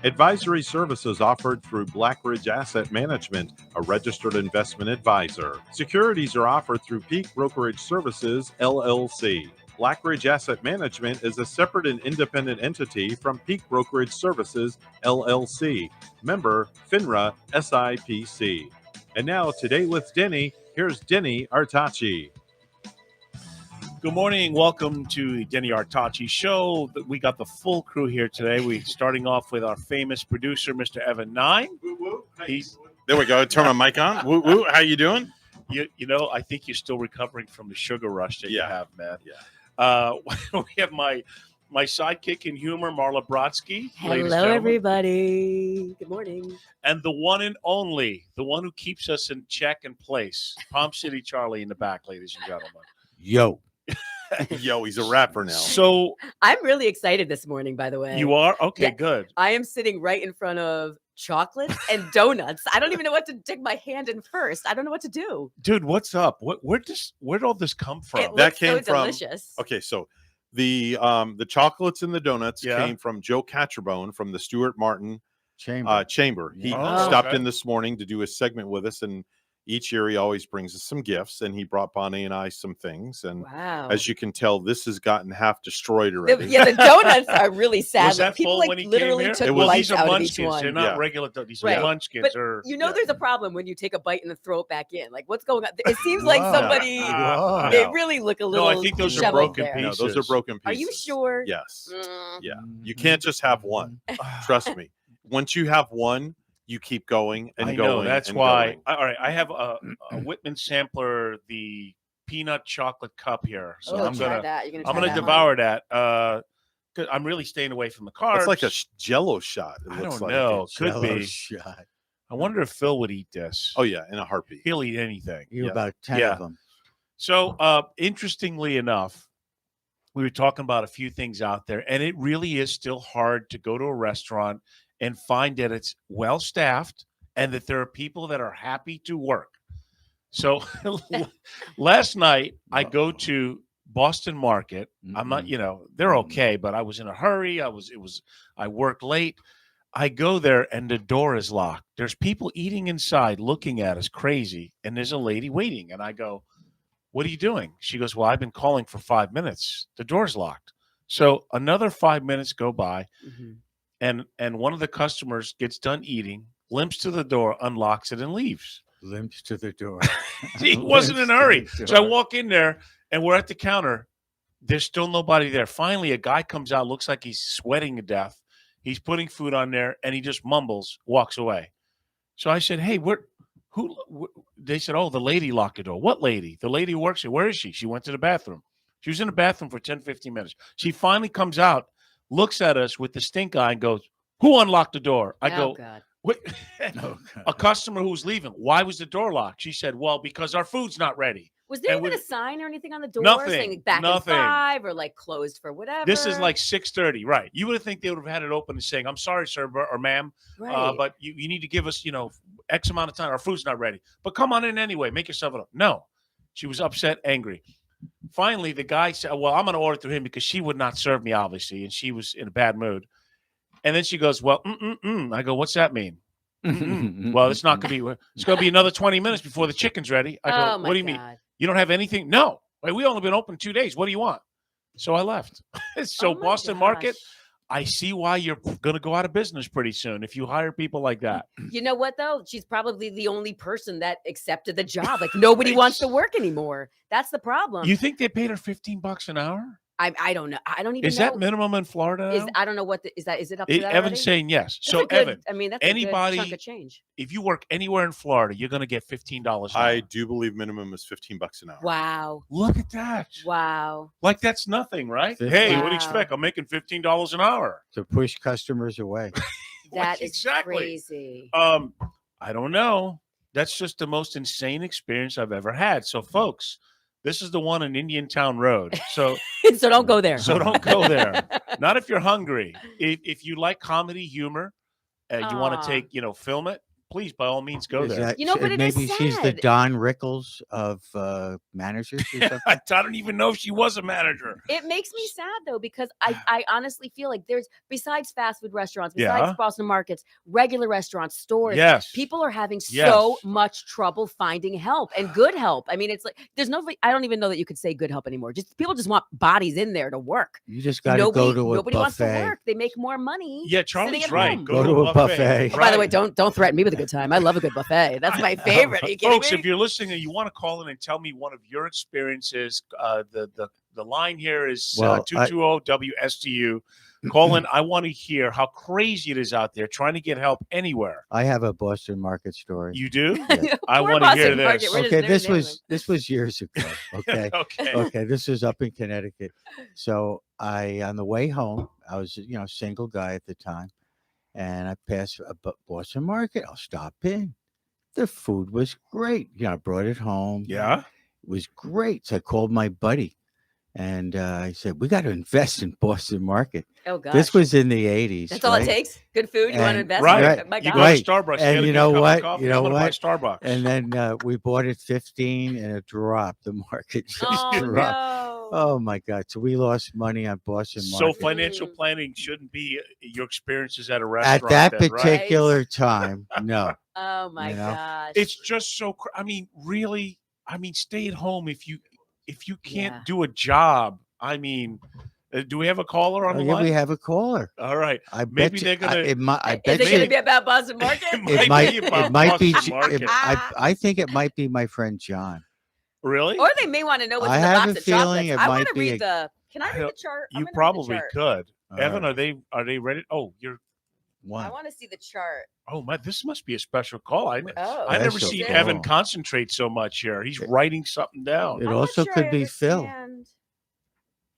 Advisory services offered through Blackridge Asset Management, a registered investment advisor. Securities are offered through Peak Brokerage Services, LLC. Blackridge Asset Management is a separate and independent entity from Peak Brokerage Services, LLC. Member FINRA SIPC. And now, Today with Denny, here's Denny Artachi. Good morning. Welcome to the Denny Artachi Show. We got the full crew here today. We're starting off with our famous producer, Mr. Evan Nine. There we go. Turn my mic on. Woo woo. How you doing? You know, I think you're still recovering from the sugar rush that you have, man. Yeah. We have my sidekick in humor, Marla Brodsky. Hello, everybody. Good morning. And the one and only, the one who keeps us in check and place, Palm City Charlie in the back, ladies and gentlemen. Yo. Yo, he's a rapper now. So I'm really excited this morning, by the way. You are? Okay, Yeah. good. I am sitting right in front of chocolates and donuts. I don't even know what to dig my hand in first. I don't know what to do. Dude, what's up? Where'd all this come from? It That looks came so from- delicious. Okay, so the chocolates and the donuts Yeah. came from Joe Catcherbone from the Stuart Martin Chamber. He Oh, stopped okay. in this morning to do a segment with us, and each year he always brings us some gifts, and he brought Bonnie and I some things. And Wow. as you can tell, this has gotten half destroyed already. The donuts are really sad. Was that People full like when he came literally here? took It was- bites These are out of each munchkins. They're one. not Yeah. regular. These are Right. munchkins. But Or, you know, yeah. there's a problem when you take a bite and then throw it back in. Like, what's going on? It seems like Wow. somebody. Wow. They No. really look a No, little. I think those are disheveled broken there. No, those are pieces. broken Are pieces. you sure? Yes. Mm. Yeah. You can't just have one. Trust me. Once you have one, you keep going and I going. know. That's and why. going. All right. I have a Whitman sampler, the peanut chocolate cup here. So Oh, I'm try gonna that. You're I'm try gonna that one. devour that. 'Cause I'm really staying away from the carbs. It's like a Jello shot. It I looks don't like. know. Could Jello be. shot. I wonder if Phil would eat this. Oh yeah, in a heartbeat. He'll eat anything. You Yeah. about 10 Yeah. of them. So, interestingly enough, we were talking about a few things out there, and it really is still hard to go to a restaurant and find that it's well staffed and that there are people that are happy to work. So, last night I go to Boston Market. I'm not, they're okay, but I was in a hurry. I worked late. I go there and the door is locked. There's people eating inside looking at us crazy, and there's a lady waiting. And I go, "What are you doing?" She goes, "Well, I've been calling for 5 minutes. The door's locked." So another 5 minutes go by, Mhm. and one of the customers gets done eating, limps to the door, unlocks it, and leaves. Limps to the door. He wasn't in a Limps to hurry. the So I door. walk in there, and we're at the counter. There's still nobody there. Finally, a guy comes out, looks like he's sweating to death. He's putting food on there, and he just mumbles, walks away. So I said, "Hey, They said, "Oh, the lady locked the door." "What lady?" "The lady who works here." "Where is she?" "She went to the bathroom." She was in the bathroom for 10, 15 minutes. She finally comes out, looks at us with the stink eye, and goes, "Who unlocked the door?" I Oh, go, God. "What?" Oh, God. A customer who was leaving. "Why was the door locked?" She said, "Well, because our food's not ready." Was there And even we- a sign or anything on the door Nothing, saying back nothing. in 5 or like closed for whatever? This is like 6:30, right? You would think they would have had it open and saying, "I'm sorry, sir or ma'am, right. but you need to give us, X amount of time. Our food's not ready. But come on in anyway. Make yourself at home." No. She was upset, angry. Finally, the guy said, "Well, I'm going to order through him because she would not serve me, obviously, and she was in a bad mood." And then she goes, "Well, I go, "What's that mean?" "Well, it's not going to be. It's going to be another 20 minutes before the chicken's ready." I go, Oh, my "What do you mean? God. You don't have anything?" "No. Wait, we only been open 2 days. What do you want?" So I left. So Oh, my Boston Market, gosh. I see why you're going to go out of business pretty soon if you hire people like that. You know what, though? She's probably the only person that accepted the job. Like, nobody wants to work anymore. That's the problem. You think they paid her $15 an hour? I don't know. I don't even Is know. that minimum in Florida? Now? I don't know what is it up to that Evan's already? saying yes. That's So a good- Evan, I mean, that's a good anybody- chunk of change. if you work anywhere in Florida, you're going to get $15 an hour. I do believe minimum is $15 an hour. Wow. Look at that. Wow. Like that's nothing, right? Wow. Hey, what do you expect? I'm making $15 an hour. To push customers away. That is exactly. crazy. I don't know. That's just the most insane experience I've ever had. So, folks, this is the one in Indiantown Road. So, So don't go there. so don't go there. Not if you're hungry. If you like comedy, humor, you want Aw. to take, film it. please, by all means, go Is there. that- You know, but it is maybe she's the sad. Don Rickles of managers or something. I don't even know if she was a manager. It makes me sad though, because I honestly feel like there's, besides fast food restaurants, besides Yeah. Boston markets, regular restaurants, stores, Yes. people are having so Yes. much trouble finding help and good help. I mean, it's like there's no, I don't even know that you could say good help anymore. Just people just want bodies in there to work. You just got to go to a Nobody wants to buffet. work. They make more money. Yeah, sitting Charlie's at right. home. Go to a buffet. Oh, by the way, Right. don't threaten me with a good time. I love a good buffet. That's my favorite. Are you kidding Folks, me? if you're listening and you want to call in and tell me one of your experiences, the line here is Well, 220 WSTU. Call in. I want to hear how crazy it is out there trying to get help anywhere. I have a Boston market story. You do? Yeah. I Poor want to hear Boston Market. this. We're just Okay, never naming this was years ago. Okay. Okay. Okay, this was up in Connecticut. So on the way home, I was single guy at the time, and I passed a Boston Market. I'll stop in. The food was great. I brought it home. Yeah. It was great. So I called my buddy, and I said, "We got to invest in Boston Market." Oh gosh. This was in the '80s. That's all it right? takes. Good food. You want to And- invest? Right. in it? My You God. go Right. to Starbucks. And get a you good know cup of what? coffee, You know I'm gonna buy what? Starbucks. And then we bought it 15, and it dropped. The market just Oh dropped. no. Oh my God! So we lost money on Boston So Market. financial Mm. planning shouldn't be your experiences at a At restaurant. that then, right? particular time, no. Oh my You know? gosh. It's just so. I mean, really. I mean, stay at home if you can't Yeah. do a job. I mean, do we have a caller on Oh, the yeah, line? we have a caller. All right. I Maybe bet they're you, gonna- I Is bet it going to you be about Boston Market? it might about it might be. Boston Market. I think it might be my friend John. Really? Or they may want to know what's I in the have box a of feeling chocolates. it I want might to be read the. Can I I read don't- the chart? I'm You gonna read the probably chart. could. All Evan, right. are they ready? Oh, you're. I One. want to see the chart. Oh my! This must be a special call. I Oh, never Special seen call. Evan concentrate so much here. He's writing something down. It I'm not also sure could I be Phil. understand.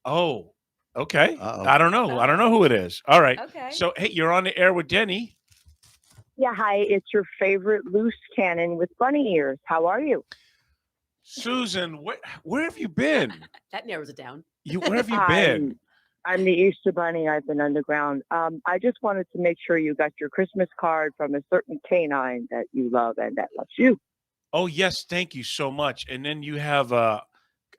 Oh, okay. Uh-oh. I don't know. I don't know who it is. All right. Okay. So hey, you're on the air with Denny. Yeah, hi. It's your favorite loose cannon with bunny ears. How are you? Susan, where have you been? That narrows it down. Where have you been? I'm the Easter Bunny. I've been underground. I just wanted to make sure you got your Christmas card from a certain canine that you love and that loves you. Oh yes, thank you so much. And then you have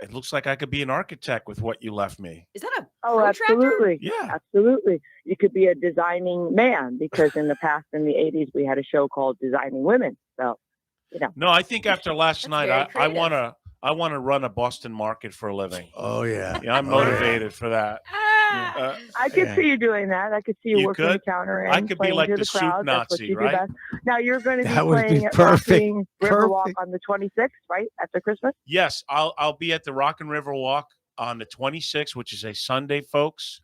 it looks like I could be an architect with what you left me. Is that a Oh, protractor? absolutely. Yeah. Absolutely. You could be a designing man because in the past, in the 80s, we had a show called Designing Women. So, No, I think after last That's night, very I creative. want to run a Boston Market for a living. Oh yeah. Yeah, I'm Oh, yeah. motivated for that. Ah. I could Yeah. see you doing that. I could see you You working could? the counter I and could be playing like to the the soup crowd. That's what Nazi, you do right? best. Now you're going to be That would be playing at perfect. Rocking Riverwalk Perfect. on the 26th, right after Christmas. Yes, I'll be at the Rock and River Walk on the 26th, which is a Sunday, folks,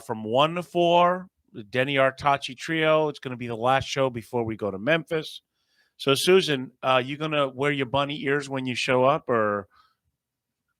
from 1 to 4. The Denny Artachi Trio. It's going to be the last show before we go to Memphis. So, Susan, you going to wear your bunny ears when you show up, or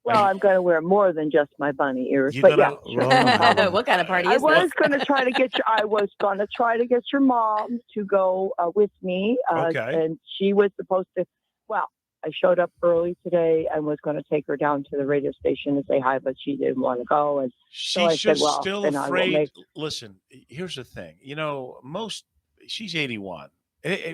Well, you- I'm going to wear more than just my bunny ears, you but gonna? Well, What kind of party I is was this? going to try to get your. I was going to try to get your mom to go with me, Okay. and she was supposed to. Well, I showed up early today and was going to take her down to the radio station to say hi, but she didn't want to go, and She's I said, just well, still then I will afraid. make- Listen, here's the thing. She's 81.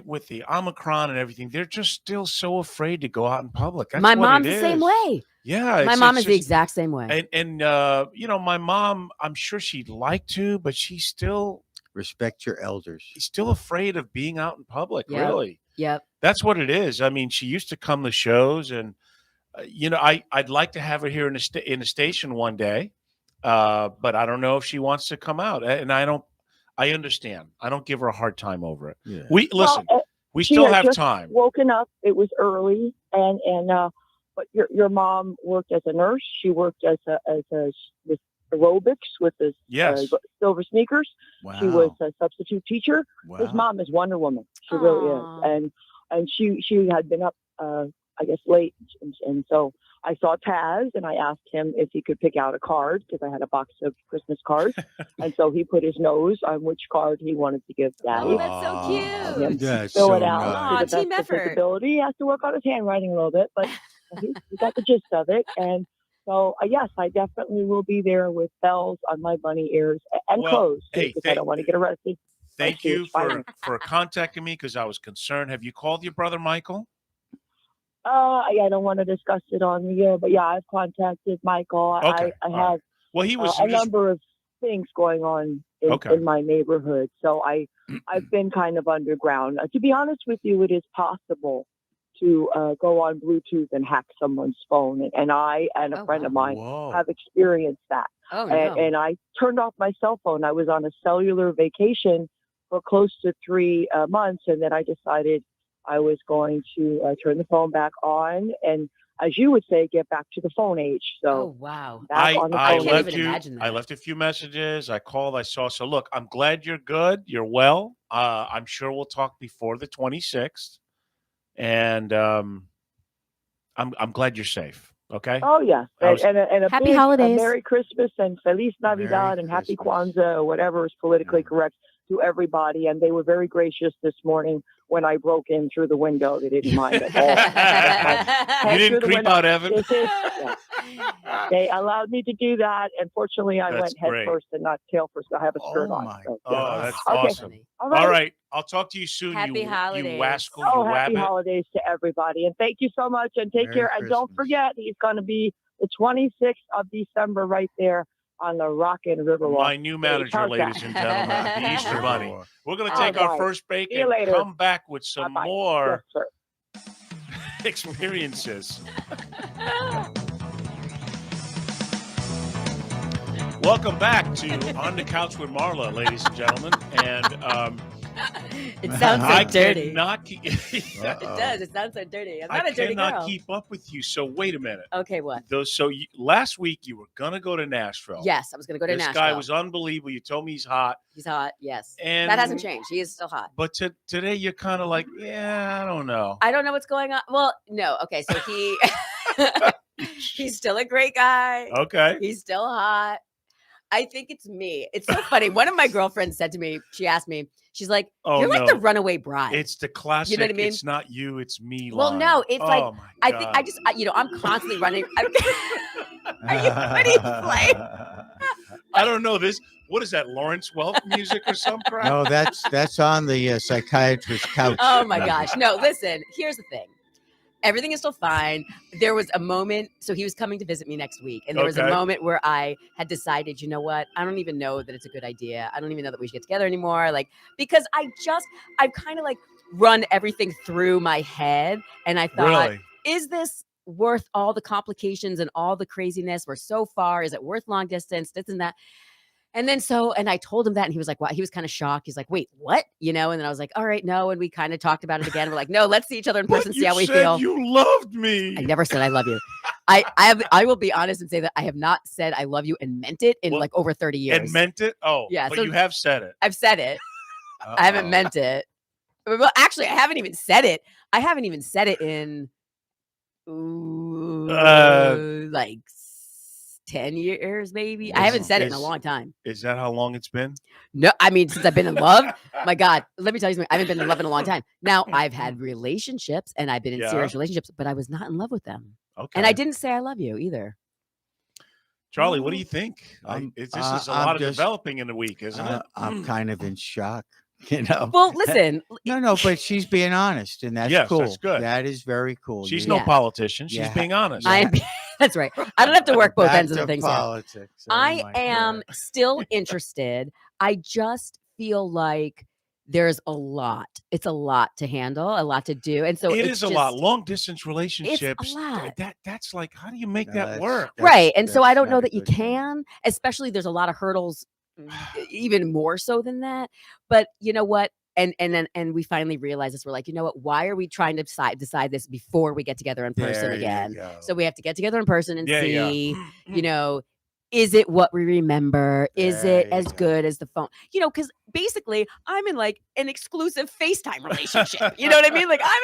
With the Omicron and everything, they're just still so afraid to go out in public. That's My what mom's it the same is. way. Yeah, My it's- mom it's is the just- exact same way. And my mom, I'm sure she'd like to, but she's still Respect your elders. afraid of being out in public. Yep. Really, Yep. that's what it is. I mean, she used to come to shows, and I'd like to have her here in the station one day, but I don't know if she wants to come out, and I understand. I don't give her a hard time over it. Yeah. We listen. Well, We she still had have just time. woken up. It was early, and but your mom worked as a nurse. She worked as with aerobics with the Yes. silver sneakers. Wow. She was a substitute teacher. Wow. His mom is Wonder Woman. She really Aw. is, and she had been up, I guess, late, and so I saw Taz, and I asked him if he could pick out a card because I had a box of Christmas cards, and so he put his nose on which card he wanted to give Daddy. Oh, that's so cute. And That's fill so it out Aw, nice. to the team best of his effort. ability. He has to work on his handwriting a little bit, but he got the gist of it. And so, yes, I definitely will be there with bells on my bunny ears and Well, clothes too, hey, because I don't want to get arrested. thank see you it's fine. for contacting me because I was concerned. Have you called your brother Michael? I don't want to discuss it on the air, but yeah, I've contacted Michael. Okay, I all have right. Well, he was a just number of things going on Okay. in my neighborhood, so I've been kind of underground. To be honest with you, it is possible to go on Bluetooth and hack someone's phone, and I and a Oh, friend of wow. mine Whoa. have experienced that. Oh no. And I turned off my cell phone. I was on a cellular vacation for close to 3 months, and then I decided I was going to turn the phone back on, and as you would say, get back to the phone age. Oh So wow. back on the I phone can't left age. even you. imagine I that. left a few messages. I called. I saw. So look, I'm glad you're good. You're well. I'm sure we'll talk before the 26th, and I'm glad you're safe. Okay. Oh yeah, I was- and a Happy big holidays. Merry Christmas and Feliz Navidad Merry and Happy Christmas. Kwanzaa or whatever is politically Yeah. correct to everybody. And they were very gracious this morning when I broke in through the window. They didn't mind at all. You Head didn't through the creep window. out, Evan. They allowed me to do that, and fortunately, I That's went head great. first and not tail first. I have a skirt Oh on. my So, Oh, God. that's Okay. awesome. all right. All right. I'll talk to you soon. Happy you holidays. wascal, you Oh, happy wabbit. holidays to everybody, and thank you so much. And take Merry care. And don't Christmas. forget, he's going to be the 26th of December right there on the Rockin' Riverwalk. My new manager, How's that? ladies and gentlemen, the Easter Bunny. Riverwalk. We're going to All take our right. first break See you and later. come back with some Bye-bye. more Yes, sir. experiences. Welcome back to On the Couch with Marla, ladies and gentlemen. And It sounds so I dirty. cannot keep. It does. It sounds so dirty. I'm I not a dirty cannot girl. keep up with you. So wait a minute. Okay, what? Last week you were gonna go to Nashville. Yes, I was going to go to This Nashville. guy was unbelievable. You told me he's hot. He's hot. Yes. And That hasn't changed. He is still hot. But today you're kind of like, yeah, I don't know. I don't know what's going on. Well, no. Okay, so he he's still a great guy. Okay. He's still hot. I think it's me. It's so funny. One of my girlfriends said to me, she asked me, she's like, Oh, you're like no. the runaway bride. It's the classic. You know what I mean? It's not you, it's me. Well, line. no, it's like, Oh, my I God. think I just, I'm constantly running. Are you funny? Like, I don't know this. What is that, Lawrence Welk music or some crap? No, that's on the psychiatrist's couch. oh my gosh. No, listen, here's the thing. Everything is still fine. There was a moment, so he was coming to visit me next week, and there was a Okay. moment where I had decided, you know what? I don't even know that it's a good idea. I don't even know that we should get together anymore. Like, because I've kind of like run everything through my head, and I thought, Really? is this worth all the complications and all the craziness? We're so far. Is it worth long distance? This and that. And then and I told him that, and he was like, "Wow." He was kind of shocked. He's like, "Wait, what?" And then I was like, "All right, no." And we kind of talked about it again. We're like, "No, let's see each other in person, But see you how we said feel." You loved me. I never said I love you. I will be honest and say that I have not said I love you and meant it in Well, like over 30 years. And meant it? Oh, Yeah, but so- you have said it. I've said it. I haven't meant it. Well, actually, I haven't even said it. I haven't even said it in like 10 years, maybe. I haven't said it in a long time. Is that how long it's been? No, I mean, since I've been in love, my God, let me tell you something. I haven't been in love in a long time. Now, I've had relationships and I've been in Yeah. serious relationships, but I was not in love with them. Okay. And I didn't say I love you either. Charlie, what do you think? I'm- This is a I'm lot of just- developing in a week, isn't it? I'm kind of in shock. You know. Well, listen, No, but she's being honest, and that's Yes, cool. that's good. That is very cool. She's You- no Yeah. politician. She's Yeah. being honest. I am, that's right. I don't have to work both Back ends of the to things. Here. politics. Oh I my am God. still interested. I just feel like there's a lot. It's a lot to handle, a lot to do. And so It it's is a lot. just- Long distance relationships. lot. That's like, how do you make No, that that's- work? Right. And so I that's don't know not a that you good thing. can, especially there's a lot of hurdles, even more so than that. But you know what? And we finally realized this. We're like, you know what? Why are we trying to decide this before we get together in person There you again? go. So we have to get together in person and Yeah, yeah. see, you know, is it what we remember? Is There it you as go. good as the phone? You know, because basically I'm in like an exclusive FaceTime relationship. You know what I mean? Like I'm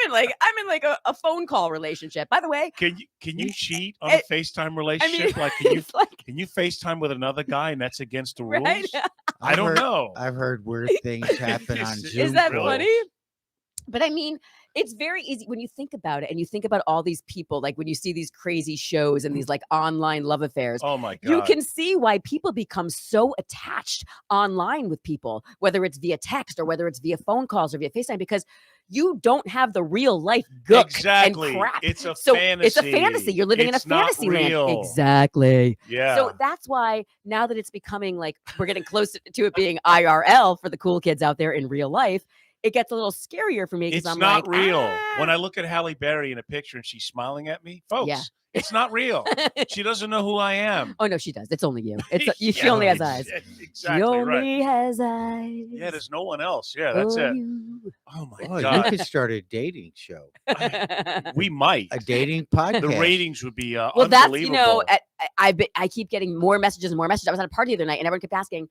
in like a phone call relationship. By the way, Can you cheat on I a FaCetime I mean, relationship? Like, can you it's like can you FaceTime with another guy and that's against the rules? right. I I've don't heard- know. I've heard weird things happen on Is Zoom. Is that Really? calls. funny? But I mean, It's very easy when you think about it, and you think about all these people, like when you see these crazy shows and these like online love affairs. Oh my God. You can see why people become so attached online with people, whether it's via text or whether it's via phone calls or via FaceTime, because you don't have the real life gook Exactly. and crap. It's a So fantasy. it's a fantasy. You're living It's in a not fantasy land. real. Exactly. Yeah. So that's why now that it's becoming like we're getting close to it being IRL for the cool kids out there in real life, it gets a little scarier for me because It's I'm not like, real. "Ah." When I look at Halle Berry in a picture and she's smiling at me, folks, Yeah. it's not real. She doesn't know who I am. Oh no, she does. It's only you. It's she Yeah, only has eyes. Exactly She only right. has eyes. Yeah, there's no one else. Yeah, that's for it. you. Oh my Oh, you God. could start a dating show, We might. a dating podcast. The ratings would be Well, that's unbelievable. I keep getting more messages and more messages. I was at a party the other night, and everyone kept asking,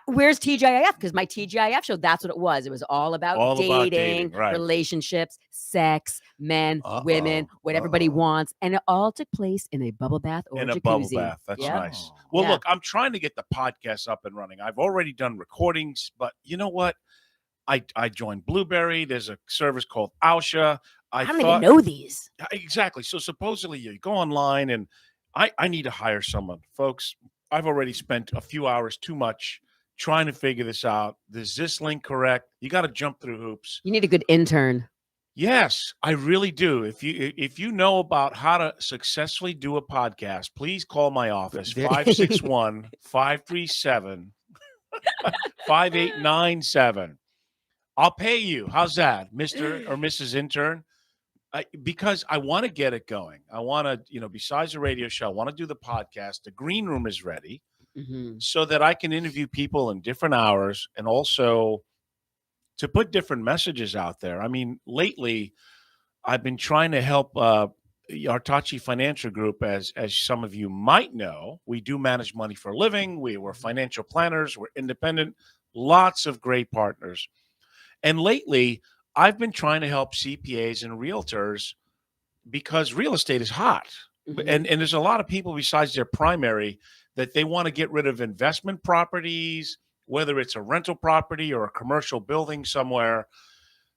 "Where's TGIF?" Because my TGIF show, that's what it was. It was all about dating, right. relationships, sex, men, women, what everybody wants, and it all took place in a bubble bath or In jacuzzi. a bubble bath. That's Yep. nice. Well, Yeah. look, I'm trying to get the podcast up and running. I've already done recordings, but you know what? I joined Blueberry. There's a service called Ausha. I don't even know these. Exactly. So supposedly you go online and I need to hire someone. Folks, I've already spent a few hours too much trying to figure this out. Is this link correct? You got to jump through hoops. You need a good intern. Yes, I really do. If you know about how to successfully do a podcast, please call my office 561-537 5897. I'll pay you. How's that, Mr. or Mrs. Intern? Because I want to get it going. I want to, besides the radio show, I want to do the podcast. The green room is ready so that I can interview people in different hours and also to put different messages out there. I mean, lately, I've been trying to help Artachi Financial Group, as some of you might know. We do manage money for a living. We're financial planners. We're independent. Lots of great partners. And lately, I've been trying to help CPAs and realtors because real estate is hot. And there's a lot of people besides their primary that they want to get rid of investment properties, whether it's a rental property or a commercial building somewhere,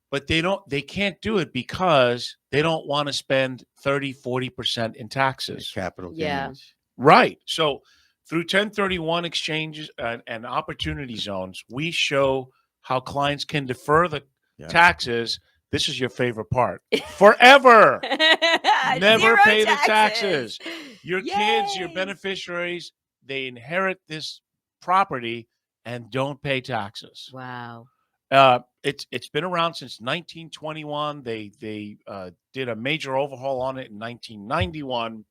but they can't do it because they don't want to spend 30-40% in taxes. Capital gains. Yeah. Right. So through 1031 exchanges and opportunity zones, we show how clients can defer the taxes. This is your favorite part. Forever. Never Zero pay the taxes. Your kids, your Yay. beneficiaries, they inherit this property and don't pay taxes. Wow. It's been around since 1921. They did a major overhaul on it in 1991.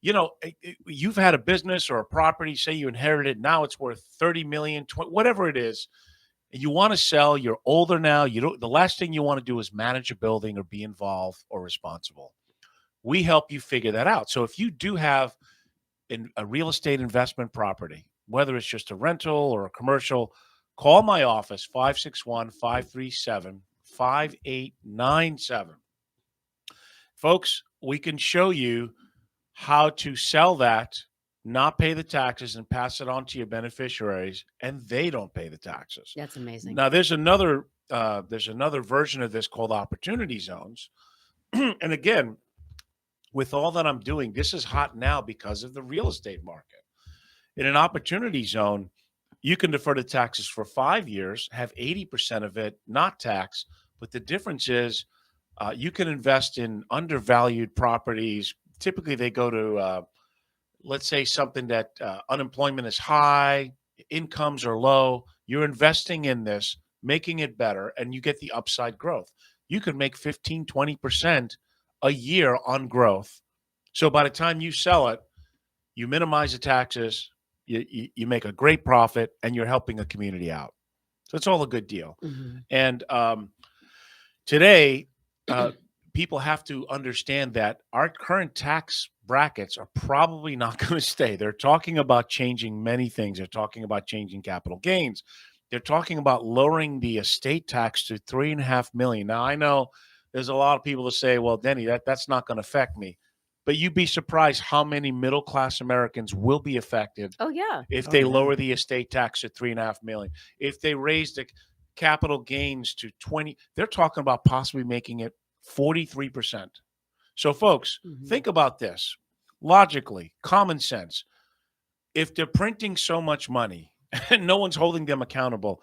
You've had a business or a property, say you inherited, now it's worth 30 million, whatever it is. You want to sell, you're older now. The last thing you want to do is manage a building or be involved or responsible. We help you figure that out. So if you do have a real estate investment property, whether it's just a rental or a commercial, call my office, 561-537-5897. Folks, we can show you how to sell that, not pay the taxes, and pass it on to your beneficiaries, and they don't pay the taxes. That's amazing. Now, there's another version of this called opportunity zones. And again, with all that I'm doing, this is hot now because of the real estate market. In an opportunity zone, you can defer the taxes for 5 years, have 80% of it not taxed. But the difference is you can invest in undervalued properties. Typically, they go to, let's say, something that unemployment is high, incomes are low. You're investing in this, making it better, and you get the upside growth. You could make 15, 20% a year on growth. So by the time you sell it, you minimize the taxes, you make a great profit, and you're helping a community out. So it's all a good deal. And today, people have to understand that our current tax brackets are probably not going to stay. They're talking about changing many things. They're talking about changing capital gains. They're talking about lowering the estate tax to $3.5 million. Now, I know there's a lot of people that say, well, Denny, that's not going to affect me. But you'd be surprised how many middle-class Americans will be affected Oh, yeah. if they lower the estate tax to $3.5 million. If they raise the capital gains to 20. They're talking about possibly making it 43%. So, folks, think about this logically, common sense. If they're printing so much money and no one's holding them accountable,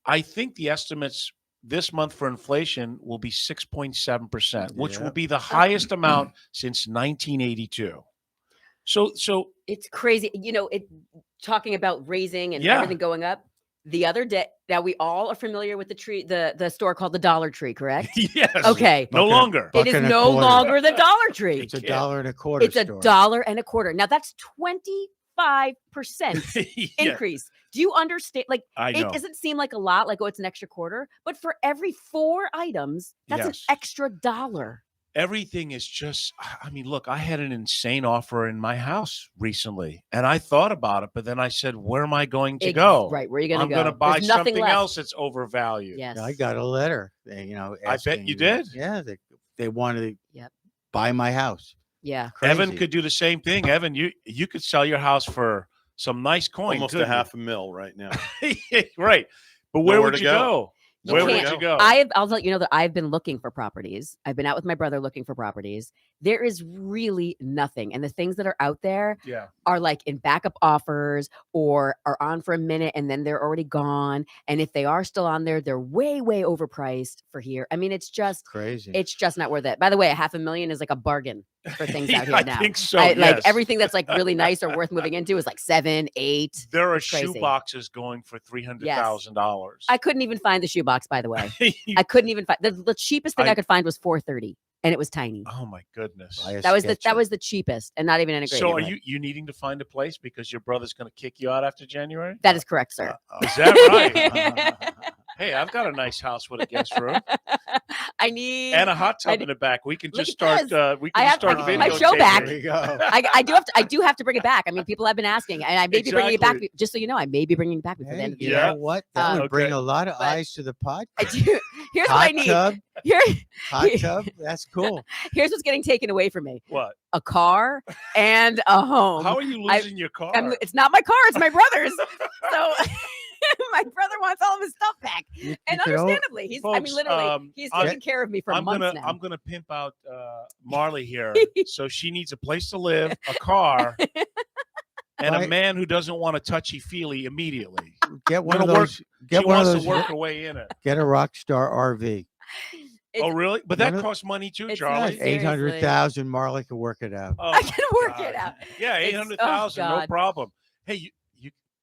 I think the estimates this month for inflation will be 6.7%, which will be the highest amount since 1982. So it's crazy. Talking about raising and everything going up. The other day, now we all are familiar with the store called the Dollar Tree, correct? Yes. Okay. No longer. It is no longer the Dollar Tree. It's $1.25. It's $1.25. Now that's 25% increase. Do you understand? Like, it doesn't seem like a lot, like, oh, it's an extra quarter, but for every 4 items, that's an extra $1. Everything is just, I mean, look, I had an insane offer in my house recently and I thought about it, but then I said, where am I going to go? Right. Where are you going to go? I'm going to buy something else that's overvalued. Yes. I got a letter, asking, I bet you did. Yeah. They wanted to buy my house. Yeah. Crazy. Evan could do the same thing. Evan, you could sell your house for some nice coin. Almost $500,000 right now. Right. But where would you go? Where would you go? I'll let you know that I've been looking for properties. I've been out with my brother looking for properties. There is really nothing. And the things that are out there are like in backup offers or are on for a minute and then they're already gone. And if they are still on there, they're way, way overpriced for here. I mean, it's just crazy. It's just not worth it. By the way, $500,000 is like a bargain for things out here now. I think so. Like everything that's like really nice or worth moving into is like 7, 8. There are shoe boxes going for $300,000. I couldn't even find the shoe box, by the way. I couldn't even find the cheapest thing I could find was $430, and it was tiny. Oh my goodness! That was the cheapest, and not even in a great. So, are you needing to find a place because your brother's going to kick you out after January? That is correct, sir. Is that right? Hey, I've got a nice house with a guest room. I need and a hot tub in the back. We can just start. We can start videotaping. My show back. There you go. I do have to bring it back. I mean, people have been asking, and I may be bringing it back. Just so you know, I may be bringing it back before the end of the year. You know what? That would bring a lot of eyes to the podcast. I do. Here's what I need. Hot tub. That's cool. Here's what's getting taken away from me. What? A car and a home. How are you losing your car? It's not my car. It's my brother's. So. My brother wants all of his stuff back, and understandably, he's. Folks, I mean, literally, he's taking care of me for months now. I'm gonna pimp out Marla here. So she needs a place to live, a car, and a man who doesn't want a touchy feely immediately. Get one of those. Get one of those. To work her way in it. Get a Rockstar RV. Oh, really? But that costs money too, Charlie. 800,000. Marla can work it out. I can work it out. Yeah, 800,000, no problem. Hey, you.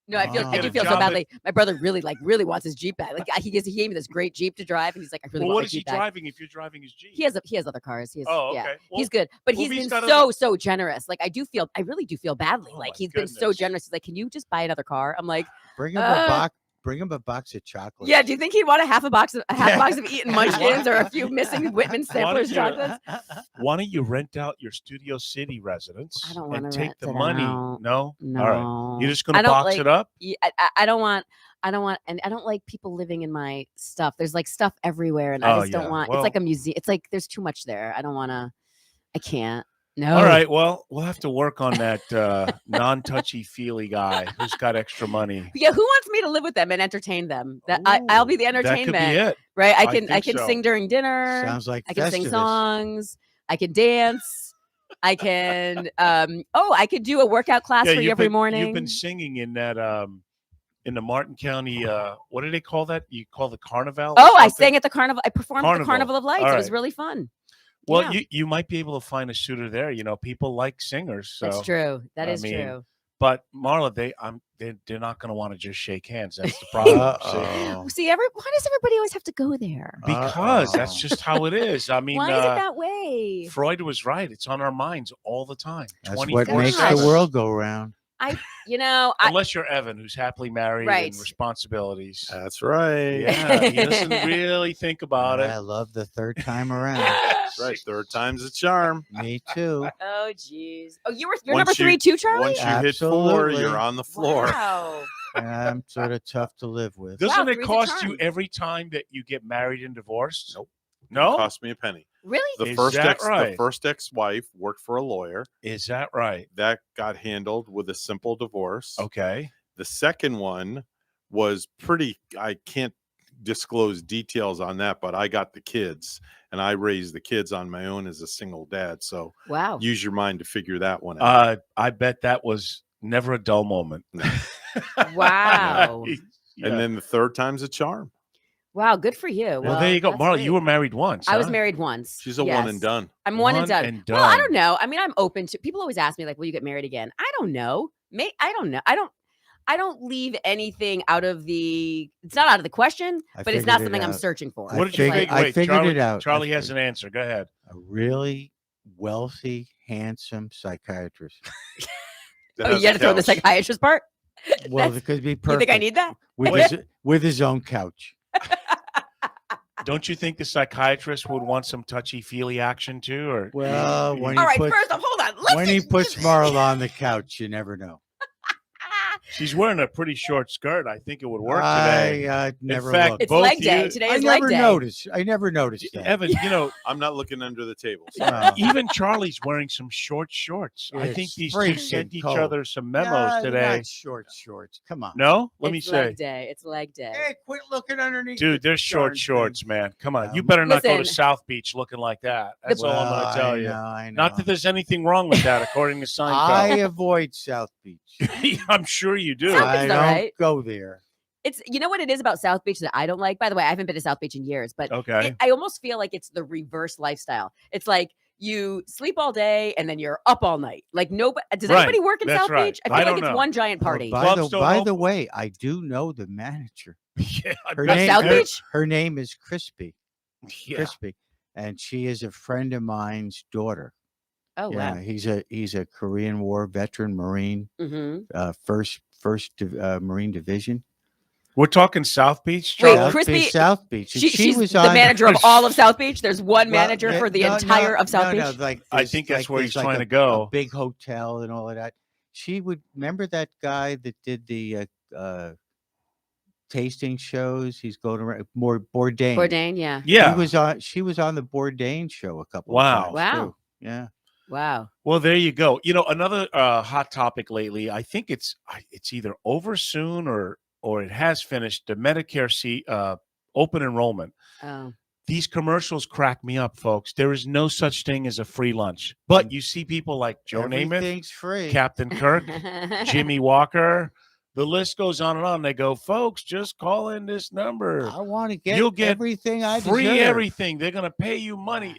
No, I do feel so badly. My brother really wants his Jeep back. Like he gave me this great Jeep to drive, and he's like, I really want what my is he Jeep back. driving if you're driving his Jeep? He has other cars. Okay. Yeah, well, he's good, but he's been so generous. Like I really do feel badly. Like he's been so generous. He's like, can you just buy another car? I'm like, bring him a box. Bring him a box of chocolates. Yeah, do you think he'd want a box of Eaton Munchkins or a few missing Whitman Stamplers chocolates? Why don't you rent out your Studio City residence? I don't want to take rent the money. Out. No, no. All right. You're just gonna box it up. I don't want, and I don't like people living in my stuff. There's like stuff everywhere, and I just don't want. It's like a museum. It's like there's too much there. I don't want to. I can't. No. All right. Well, we'll have to work on that non-touchy-feely guy who's got extra money. Yeah. Who wants me to live with them and entertain them? I'll be the entertainment. That could be it. Right. I can sing during dinner. Sounds like I can sing songs. I can dance. I can. I could do a workout class for you every morning. You've been singing in that. In the Martin County, what do they call that? You call the Carnival? Oh, I sang at the Carnival. I performed at the Carnival of Lights. It was really fun. Well, you might be able to find a suitor there. You know, people like singers. So that's true. That is true. But Marla, they're not going to want to just shake hands. That's the problem. See, why does everybody always have to go there? Because that's just how it is. I mean, why is it that way? Freud was right. It's on our minds all the time. That's what makes the world go round. Unless you're Evan, who's happily married and responsibilities. That's right. Yeah, he doesn't really think about it. I love the third time around. That's right. Third time's a charm. Me too. Oh, geez. Oh, you're number 3 too, Charlie? Once you hit 4, you're on the floor. Wow. I'm sort of tough to live with. Doesn't it cost you every time that you get married and divorced? Nope. No? It cost me a penny. Really? The first ex-wife worked for a lawyer. Is that right? That got handled with a simple divorce. Okay. The second one was pretty. I can't disclose details on that, but I got the kids and I raised the kids on my own as a single dad. So Wow. use your mind to figure that one out. I bet that was never a dull moment. No. Wow. Yeah. And then the third time's a charm. Wow. Good for you. well, there you go. that's Marla, great. you were married once. I was huh? married once. She's a one and Yes. done. I'm one and One done. and Well, I done. don't know. I mean, I'm open to. People always ask me like, "Will you get married again?" I don't know. I don't know. I don't leave anything out of the. It's not out of the question, I but it's not figured it something I'm out. searching for. I What did you figured- think? I Wait, figured Charlie, it out. I Charlie has figured- an answer. Go ahead. A really wealthy, handsome psychiatrist. That Oh, has you a had to throw the couch. psychiatrist part. Well, That's- it could be You perfect. think I need that? with his own couch. Don't you think the psychiatrist would want some touchy-feely action too? Or Well, when All he right. puts First off, hold on. Listen. when he puts Marla on the couch, you never know. she's wearing a pretty short skirt. I think it would work today. I never fact, looked. It's both leg day. you- Today I is leg never day. noticed. I never noticed that. Evan, you know, I'm not looking under the table. So. No. even Charlie's wearing some short shorts. I think It's these two freaking sent each cold. other some memos Nah, today. not short shorts. Come on. No, let me It's say, leg day. It's leg day. Hey, quit looking underneath. dude, the they're short darn shorts, thing. man. Come on, you Um, better not go to listen. South Beach looking like that. That's all I'm Well, going to tell I you. know, I know. Not that there's anything wrong with that, according to I Seinfeld. avoid South Beach. I'm sure you do. South Beach I is don't all right. go there. It's you know what it is about South Beach that I don't like. By the way, I haven't been to South Beach in years, but Okay. I almost feel like it's the reverse lifestyle. It's like you sleep all day and then you're up all night. Like nobody does Right. anybody work in That's South right. Beach? I I feel like don't it's know. one giant party. By Clubs don't the open. way, I do know the manager. Yeah, I Her bet name, you South do. Beach? her name is Crispy. Yeah. Crispy, and she is a friend of mine's daughter. Oh Yeah, wow. he's a Korean War veteran Marine, Mm-hmm. first Marine Division. We're talking South Beach, Wait, Charlie? South Crispy- Beach, South Beach. And She's was the on manager of all of South Beach. There's one Well, manager yeah, for the no, entire no, of South no, Beach. No, like I there's- think that's like where there's he's like trying a to go. big hotel and all of that. She would remember that guy that did the tasting shows. He's going around Bourdain. Bourdain, yeah. Yeah. She was on the Bourdain show a couple Wow. of times. Wow. Too. Yeah. Wow. Well, there you go. You know, another hot topic lately. I think it's either over soon or it has finished. The Medicare open enrollment. Oh. These commercials crack me up, folks. There is no such thing as a free lunch. But you see people like Joe Namath, Everything's free. Captain Kirk, Jimmy Walker. The list goes on and on. They go, folks, just call in this number. I want to get You'll get everything I Free deserve. everything. They're going to pay you money.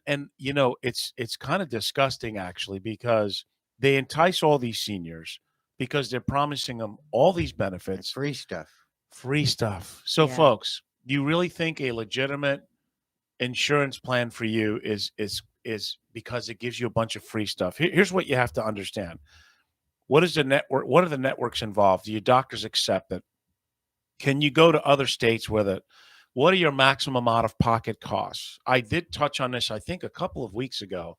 And you know, it's kind of disgusting actually, because they entice all these seniors because they're promising them all these And benefits, free stuff. free stuff. So Yeah. folks, you really think a legitimate insurance plan for you is because it gives you a bunch of free stuff? Here's what you have to understand. What is the network? What are the networks involved? Do your doctors accept it? Can you go to other states with it? What are your maximum out-of-pocket costs? I did touch on this, I think, a couple of weeks ago,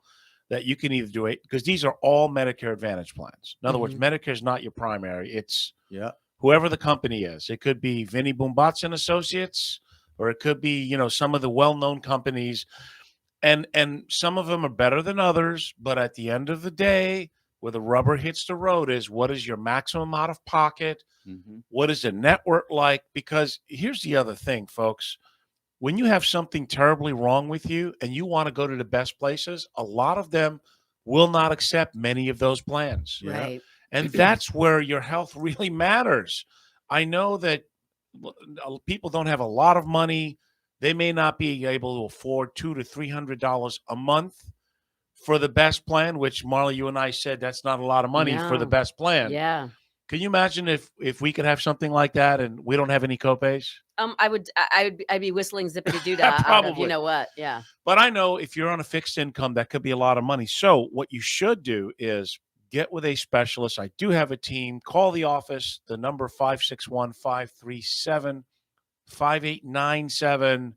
that you can either do it because these are all Medicare Advantage plans. In other words, Medicare is not your primary. It's Yeah. whoever the company is. It could be Vinny Boombatz and Associates, or it could be, you know, some of the well-known companies. And some of them are better than others. But at the end of the day, where the rubber hits the road is what is your maximum out of pocket? Mm-hmm. What is the network like? Because here's the other thing, folks. When you have something terribly wrong with you and you want to go to the best places, a lot of them will not accept many of those plans. Yeah. Right. And that's where your health really matters. I know that people don't have a lot of money. They may not be able to afford $200 to $300 a month for the best plan, which Marla, you and I said that's not a lot of money for the No. best plan. Yeah. Can you imagine if we could have something like that and we don't have any copays? I'd be whistling zippity doo dah out of Probably. you know what? Yeah. But I know if you're on a fixed income, that could be a lot of money. So what you should do is get with a specialist. I do have a team. Call the office, the number 561-537-5897.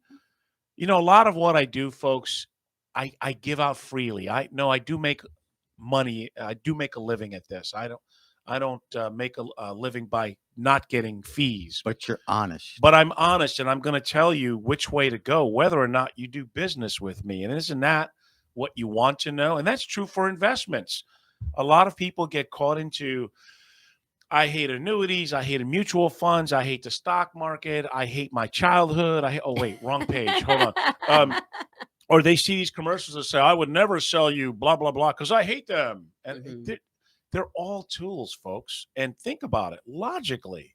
You know, a lot of what I do, folks, I give out freely. I do make money. I do make a living at this. I don't make a living by not getting fees. But you're honest. But I'm honest, and I'm going to tell you which way to go, whether or not you do business with me. And isn't that what you want to know? And that's true for investments. A lot of people get caught into I hate annuities. I hate mutual funds. I hate the stock market. I hate my childhood. Oh, wait, wrong page. Hold on. Or they see these commercials that say, I would never sell you blah, blah, blah, because I hate them. And they're all tools, folks. And think about it logically.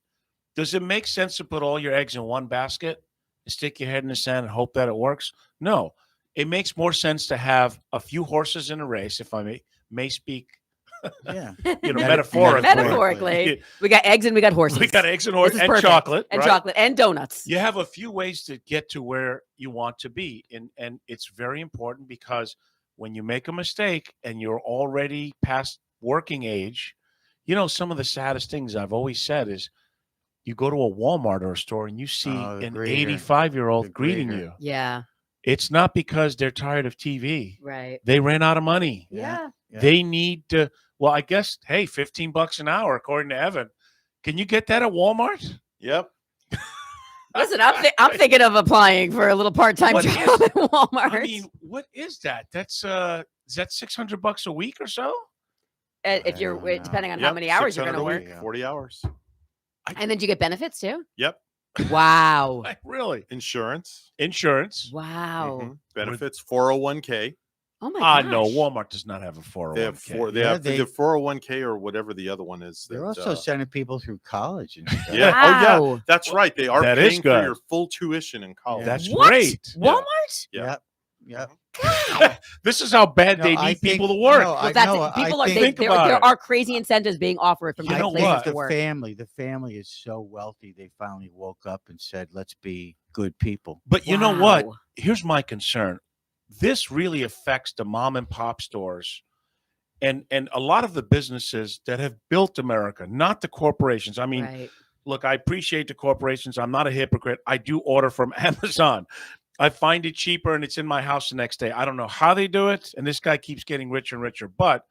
Does it make sense to put all your eggs in one basket and stick your head in the sand and hope that it works? No. It makes more sense to have a few horses in a race, if I may speak metaphorically. Metaphorically. We got eggs and we got horses. We got eggs and horses and perfect. chocolate. And right? chocolate and donuts. You have a few ways to get to where you want to be. And it's very important because when you make a mistake and you're already past working age, some of the saddest things I've always said is you go to a Walmart or a store and you see an 85-year-old greeting you. Yeah. It's not because they're tired of TV. Right. They ran out of money. Yeah. They need to, I guess, hey, $15 an hour, according to Evan. Can you get that at Walmart? Yep. Listen, I'm thinking of applying for a little part-time job at Walmart. I mean, what is that? That's is that $600 a week or so? If you're depending on how many hours you're going to work. 40 hours. And then do you get benefits too? Yep. Wow. Really? Insurance. Wow. Benefits, 401k. Oh my gosh. No, Walmart does not have a 401k. They have the 401k or whatever the other one is. They're also sending people through college and stuff. Yeah. Wow. Oh yeah. That's right. They are paying for your full tuition in college. That's what? great. Walmart? Yeah. Yep. This is how bad they need people to work. There are crazy incentives being offered from different places to work. The family is so wealthy. They finally woke up and said, "Let's be good people." But you know what? Here's my concern. This really affects the mom and pop stores and a lot of the businesses that have built America, not the corporations. I mean, look, I appreciate the corporations. I'm not a hypocrite. I do order from Amazon. I find it cheaper and it's in my house the next day. I don't know how they do it. And this guy keeps getting richer and richer. But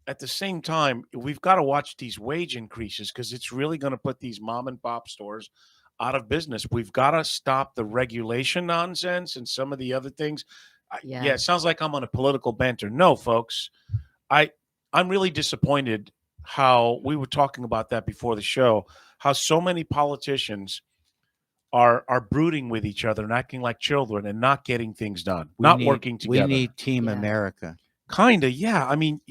at the same time, we've got to watch these wage increases because it's really going to put these mom and pop stores out of business. We've got to stop the regulation nonsense and some of the other things. Yeah, it sounds like I'm on a political banter. No, folks, I'm really disappointed how we were talking about that before the show, how so many politicians are brooding with each other and acting like children and not getting things done, working together. We need Team America. Kind of, yeah. I mean,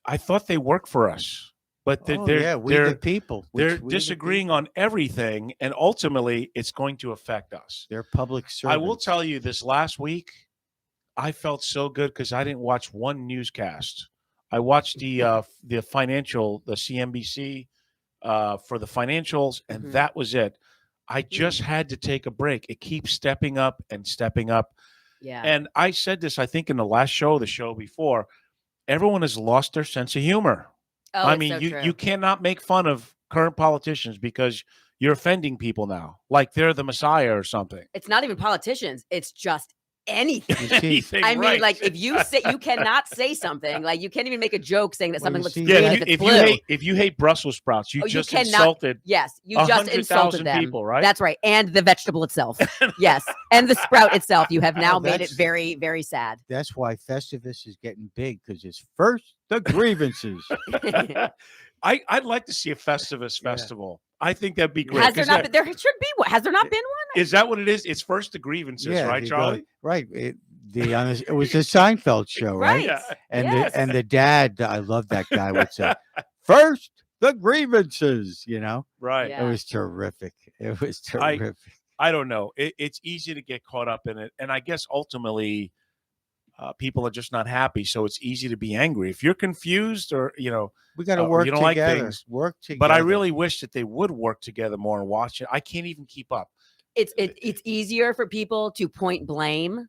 I thought they worked for us, but they're the people. They're disagreeing on everything, and ultimately, it's going to affect us. They're public servants. I will tell you, this last week, I felt so good because I didn't watch one newscast. I watched the financial, the CNBC for the financials, and that was it. I just had to take a break. It keeps stepping up and stepping up. Yeah. And I said this, I think, in the last show, the show before, everyone has lost their sense of humor. Oh, I mean, you cannot make fun of current politicians because you're offending people now, like they're the Messiah or something. It's not even politicians. It's just anything. I mean, like if you say you cannot say something, like you can't even make a joke saying that something looks like the flu. If you hate Brussels sprouts, you just insulted. Yes, you just insulted them. People, right? That's right, and the vegetable itself. Yes, and the sprout itself. You have now made it very, very sad. That's why Festivus is getting big because it's first the grievances. I'd like to see a Festivus festival. I think that'd be great. Has there not been? There should be one. Has there not been one? Is that what it is? It's first the grievances, right, Charlie? Right. It was the Seinfeld show, right? Right. And the dad, I love that guy, would say, first the grievances, Right. Yeah. It was terrific. It was terrific. I don't know. It's easy to get caught up in it. And I guess ultimately people are just not happy. So it's easy to be angry. If you're confused or, we got to work together. Like things, work together. But I really wish that they would work together more and watch it. I can't even keep up. It's easier for people to point blame,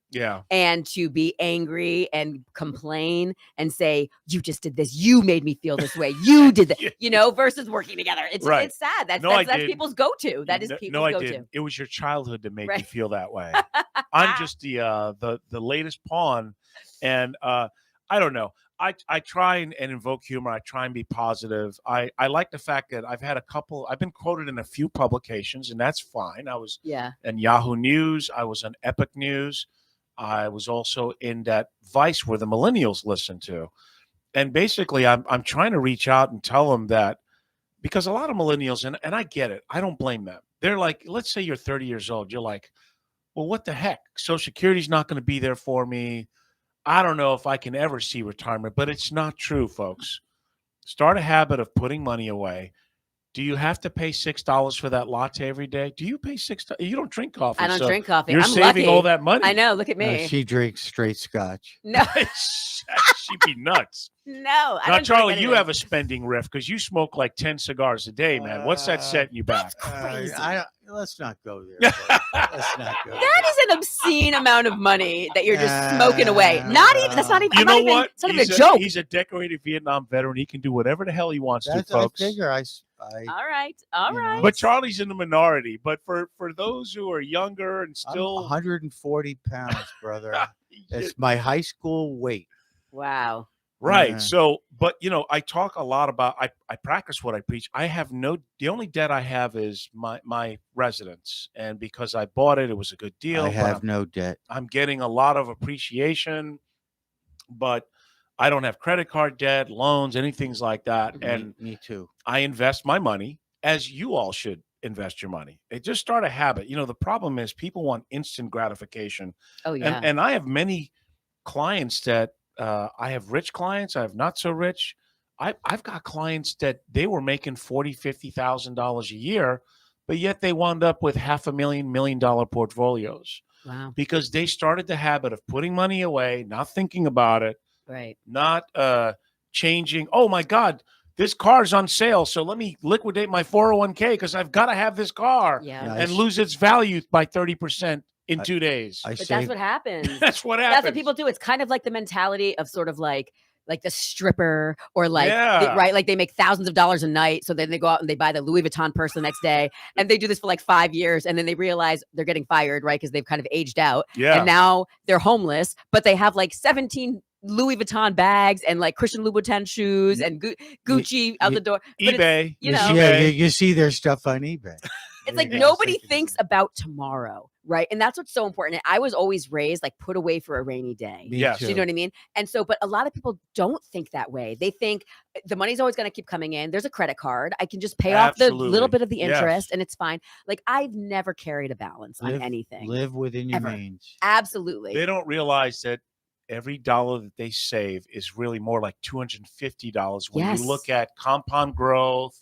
and to be angry and complain and say, "You just did this. You made me feel this way. You did that." Versus working together. It's sad. That's people's go-to. That is people's go-to. Didn't. It was your childhood that made me feel that way. I'm just the latest pawn, and I don't know. I try and invoke humor. I try and be positive. I like the fact that I've been quoted in a few publications, and that's fine. I was in Yahoo News. I was on Epic News. I was also in that Vice where the millennials listen to. And basically, I'm trying to reach out and tell them that because a lot of millennials, and I get it, I don't blame them. They're like, let's say you're 30 years old. You're like, well, what the heck? Social Security's not going to be there for me. I don't know if I can ever see retirement, but it's not true, folks. Start a habit of putting money away. Do you have to pay $6 for that latte every day? Do you pay $6? You don't drink coffee. I don't so drink coffee. You're I'm saving lucky. all that money. I know. Look at No, me. she drinks straight scotch. No, She'd be nuts. no. I Now, don't drink Charlie, you anything. have a spending riff because you smoke like 10 cigars a day, man. What's that setting you back? Crazy. Let's not go there. buddy. Let's not go. That is an obscene amount of money that you're just smoking away. Not even. That's not even. You I'm know not even, what? It's not even He's a joke. He's a decorated Vietnam veteran. He can do whatever the hell he wants That's, to, folks. I figure I All right. All you know. right. But Charlie's in the minority. But for those who are younger and I'm still 140 pounds, brother. It's my high school weight. Wow. right. Yeah. So, but I talk a lot about I practice what I preach. I have the only debt I have is my residence. And because I bought it, it was a good deal. I but have no debt. I'm getting a lot of appreciation, but I don't have credit card debt, loans, anything like that. And Me too. I invest my money as you all should invest your money. Just start a habit. The problem is people want instant gratification. Oh yeah. And I have many clients that I have rich clients. I have not so rich. I've got clients that they were making $40,000, $50,000 a year, but yet they wound up with $500,000, $1 million portfolios Wow. because they started the habit of putting money away, not thinking about it, Right. not changing. Oh my God, this car's on sale, so let me liquidate my 401k because I've got to have this car Yeah. Yeah, and lose its value by 30% in 2 days. I But that's saved. what happens. That's what happens. That's what people do. It's kind of like the mentality of sort of like the stripper or like Yeah. right, like they make thousands of dollars a night, so then they go out and they buy the Louis Vuitton purse the next day, and they do this for like 5 years, and then they realize they're getting fired, right? Because they've kind of aged out, Yeah. and now they're homeless, but they have like 17 Louis Vuitton bags and like Christian Louboutin shoes and Gucci out the door. But eBay. you know, Yeah, eBay. you see their stuff on eBay. it's like Yeah, nobody thinking thinks about about tomorrow, right? And that's what's so important. I was always raised like put away for a rainy day. Me Yes. Do you know what I mean? And so, but a lot of people don't think that way. They think the money's always going to keep coming in. There's a credit card. I can just pay off the Absolutely. little bit of the Yes. interest and it's fine. Like I've never carried a balance on Live- anything. Live within your Ever. means. Absolutely. They don't realize that every dollar that they save is really more like $250 when Yes. you look at compound growth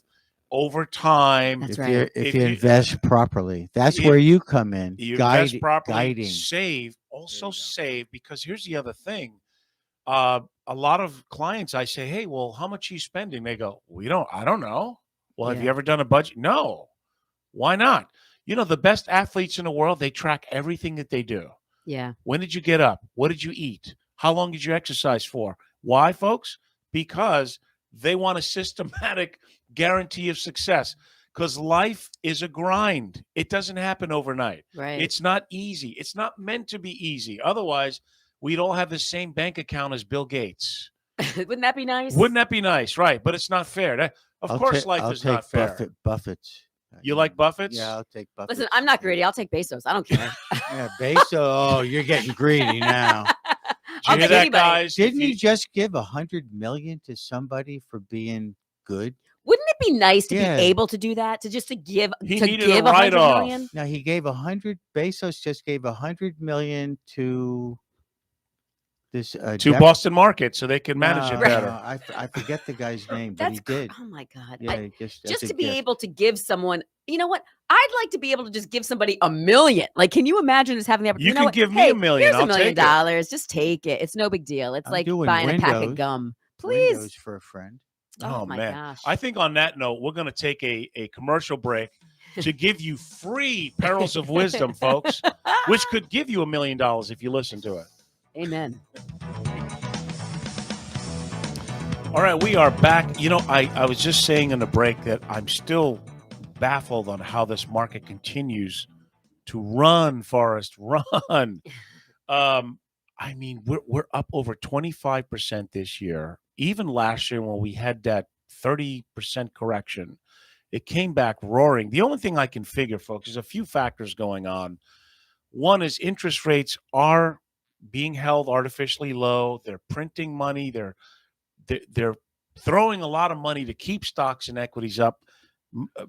over time. That's If right. you If if you you- invest properly, that's If where you come in. You invest properly, guiding. save, There also you go. save, because here's the other thing. A lot of clients, I say, hey, well, how much are you spending? They go, I don't know. Well, have Yeah. you ever done a budget? No. Why not? The best athletes in the world, they track everything that they do. Yeah. When did you get up? What did you eat? How long did you exercise for? Why, folks? Because they want a systematic guarantee of success. Because life is a grind. It doesn't happen overnight. Right. It's not easy. It's not meant to be easy. Otherwise, we'd all have the same bank account as Bill Gates. Wouldn't that be nice? Wouldn't that be nice? Right. But it's not fair. Of I'll course, ta- life I'll is not take fair. Buffett's. You like Buffett's? Yeah, I'll take Buffett's. Listen, I'm not greedy. I'll take Bezos. I don't care. Yeah, Bezos. Oh, you're getting greedy now. Did I'll you hear take that, anybody. guys? Didn't If he just give $100 million to somebody for being good? Wouldn't it be nice to Yeah. be able to do that? To give He to needed a give $100 write-off. million? No, he gave Bezos just gave $100 million to this to Boston Market so they can manage it No, better. no, I forget the guy's name, but That's he did. Oh my God. Yeah, just as a To be gift. able to give someone, you know what? I'd like to be able to just give somebody $1 million. Like, can you imagine just having the opportunity? You know can what? give me Hey, $1 million. Here's I'll $1 million. take it. Just take it. It's no big deal. It's I'm like doing buying a pack of windows. gum. Please. Windows for a friend. Oh, my man. gosh. I think on that note, we're going to take a commercial break to give you free Perils of Wisdom, folks, which could give you $1 million if you listen to it. Amen. All right, we are back. I was just saying in the break that I'm still baffled on how this market continues to run, Forrest, run. I mean, we're up over 25% this year. Even last year when we had that 30% correction, it came back roaring. The only thing I can figure, folks, is a few factors going on. One is interest rates are being held artificially low. They're printing money. They're throwing a lot of money to keep stocks and equities up.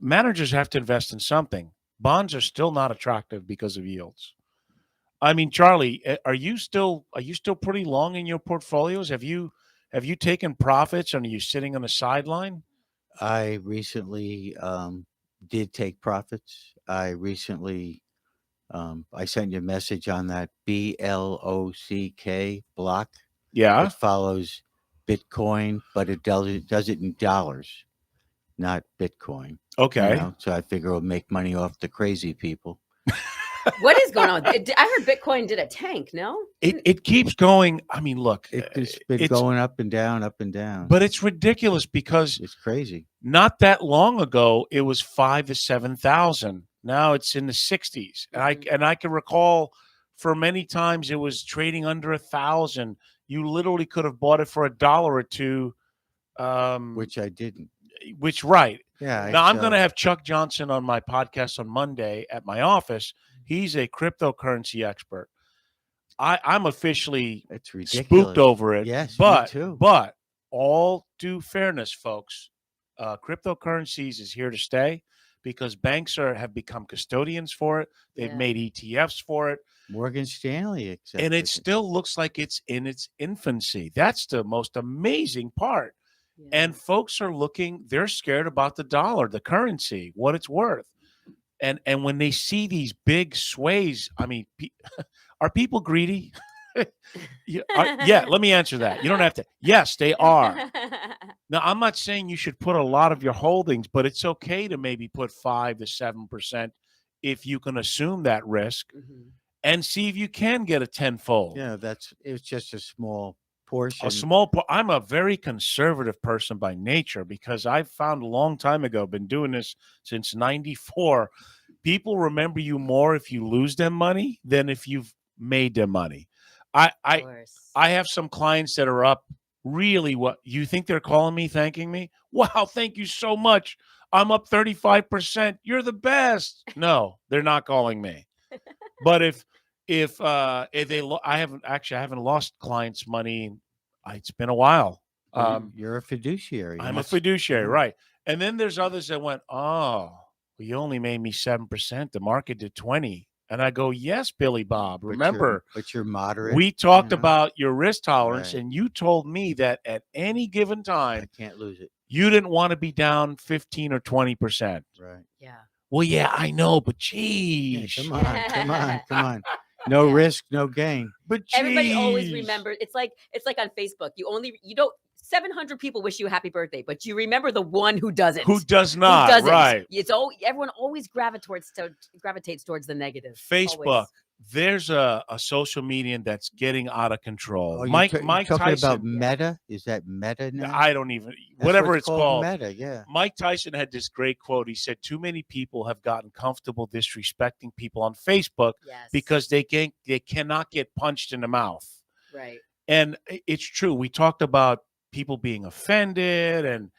Managers have to invest in something. Bonds are still not attractive because of yields. I mean, Charlie, are you still pretty long in your portfolios? Have you taken profits, and are you sitting on the sideline? I recently did take profits. I recently I sent you a message on that BLOCK block. Yeah. It follows Bitcoin, but it does it in dollars, not Bitcoin. Okay. So I figure we'll make money off the crazy people. What is going on? I heard Bitcoin did a tank. No, It keeps going. I mean, look, It's been going up and down. but it's ridiculous because It's crazy. not that long ago it was 5,000 to 7,000. Now it's in the 60s, and I can recall for many times it was trading under 1,000. You literally could have bought it for $1 or $2, Which I didn't. right. Yeah. Now I'm going to have Chuck Johnson on my podcast on Monday at my office. He's a cryptocurrency expert. I'm officially It's ridiculous. spooked over it. Yes, but me too. but all due fairness, folks, cryptocurrencies is here to stay because banks have become custodians for it. They've made ETFs for it. Morgan Stanley accepted And it still looks like it's in its infancy. That's the most amazing part. Yeah. And folks are they're scared about the dollar, the currency, what it's worth. And when they see these big sways, I mean, are people greedy? Yeah, let me answer that. You don't have to. Yes, they are. Now, I'm not saying you should put a lot of your holdings, but it's okay to maybe put 5 to 7% if you can assume that risk and see if you can get a tenfold. Yeah, it's just a small portion. I'm a very conservative person by nature because I found a long time ago, been doing this since 94. People remember you more if you lose them money than if you've made them money. I have some clients that are up really what you think they're calling me, thanking me. Wow, thank you so much. I'm up 35%. You're the best. No, they're not calling me. But if I haven't lost clients' money. It's been a while. You're a fiduciary. I'm a fiduciary, right? And then there's others that went, oh, well, you only made me 7%. The market did 20%. And I go, yes, Billy Bob. Remember, but you're moderate. We talked about your risk tolerance, Right. and you told me that at any given time, I can't lose it. you didn't want to be down 15 or 20%. Right. Yeah. Well, yeah, I know, but geez. Yeah, come on. No risk, no gain. But geez. Everybody always remembers. It's like on Facebook. You don't. 700 people wish you a happy birthday, but you remember the one who doesn't. Who does not? Who doesn't. Right. Everyone always gravitates towards the negative. Facebook. Always. There's a social media that's getting out of control. Oh, Mike talking Tyson. about Meta? Is that Meta now? I don't even. That's whatever what it's called. Meta, yeah. Mike Tyson had this great quote. He said, "Too many people have gotten comfortable disrespecting people on Facebook because they cannot get punched in the mouth." Right. And it's true. We talked about people being offended, and